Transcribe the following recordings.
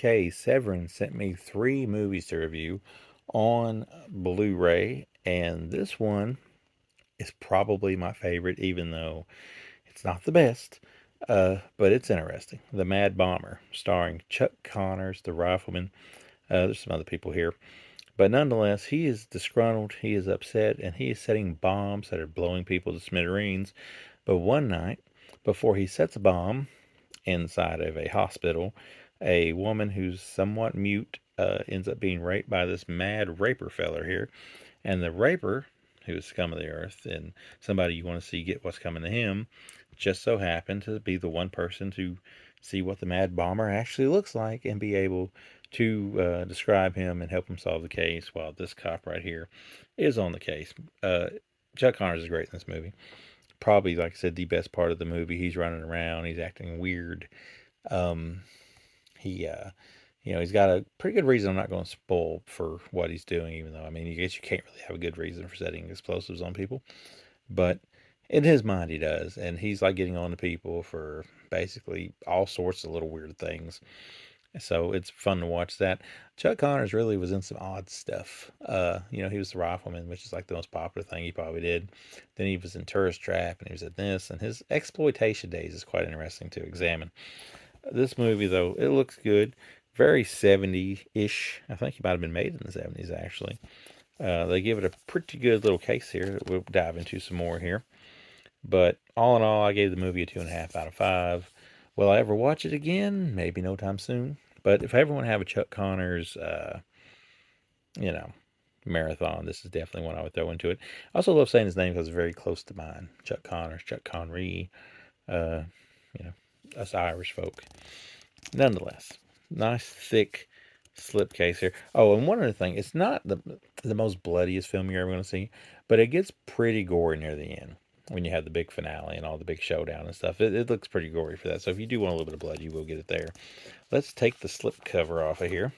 Okay, Severin sent me 3 movies to review on Blu-ray, and this one is probably my favorite, even though it's not the best. But it's interesting. The Mad Bomber, starring Chuck Connors, the Rifleman. There's some other people here. But nonetheless, he is disgruntled, he is upset, and he is setting bombs that are blowing people to smithereens. But one night, before he sets a bomb inside of a hospital, a woman who's somewhat mute ends up being raped by this mad raper feller here. And the raper, who is scum of the earth and somebody you want to see get what's coming to him, just so happened to be the one person to see what the Mad Bomber actually looks like and be able to describe him and help him solve the case, while this cop right here is on the case. Chuck Connors is great in this movie. Probably, like I said, the best part of the movie. He's running around, he's acting weird. Um, he, he's got a pretty good reason. I'm not going to spoil for what he's doing, even though, I mean, you guess you can't really have a good reason for setting explosives on people. But in his mind, he does. And he's like getting on to people for basically all sorts of little weird things. So it's fun to watch that. Chuck Connors really was in some odd stuff. He was the Rifleman, which is like the most popular thing he probably did. Then he was in Tourist Trap, and he was in this. And his exploitation days is quite interesting to examine. This movie, though, it looks good. Very 70-ish. I think it might have been made in the 70s, actually. They give it a pretty good little case here that we'll dive into some more here. But all in all, I gave the movie a 2.5 out of 5. Will I ever watch it again? Maybe no time soon. But if I ever want to have a Chuck Connors, marathon, this is definitely one I would throw into it. I also love saying his name because it's very close to mine. Chuck Connors, Chuck Connery, us Irish folk. Nonetheless, nice thick slipcase here. Oh, and one other thing, it's not the most bloodiest film you're ever going to see, but it gets pretty gory near the end when you have the big finale and all the big showdown and stuff. It looks pretty gory for that. So if you do want a little bit of blood, you will get it there. Let's take the slip cover off of here.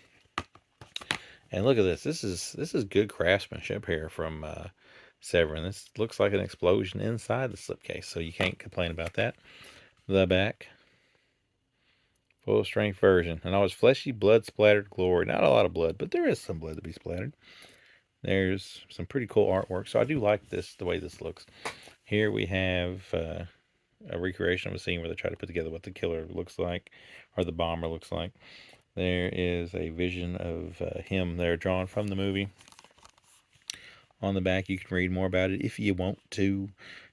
And look at this. This is good craftsmanship here from Severin. This looks like an explosion inside the slipcase, so you can't complain about that. The back. Full strength version. And always fleshy, blood splattered glory. Not a lot of blood, but there is some blood to be splattered. There's some pretty cool artwork. So I do like this, the way this looks. Here we have a recreation of a scene where they try to put together what the killer looks like, or the bomber looks like. There is a vision of him there drawn from the movie. On the back, you can read more about it if you want to.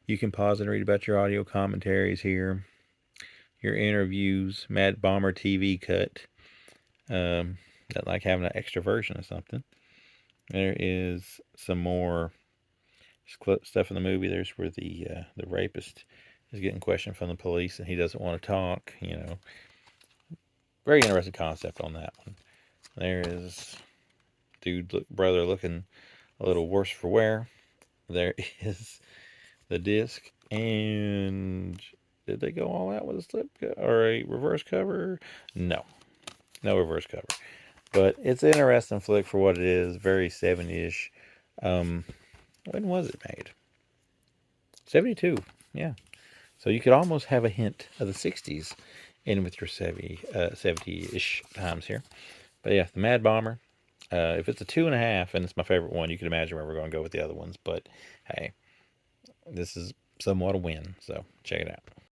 You can pause and read about your audio commentaries here. Your interviews, Mad Bomber TV cut. That like having an extra version of something. There is some more stuff in the movie. There's where the rapist is getting questioned from the police and he doesn't want to talk. Very interesting concept on that one. There is brother looking a little worse for wear. There is the disc, and did they go all out with a slip or a reverse cover? No reverse cover. But it's an interesting flick for what it is. Very 70-ish. When was it made? 72. Yeah. So you could almost have a hint of the 60s in with your 70-ish times here. But yeah, the Mad Bomber. If it's a 2.5 and it's my favorite one, you can imagine where we're going to go with the other ones. But hey, this is somewhat a win. So check it out.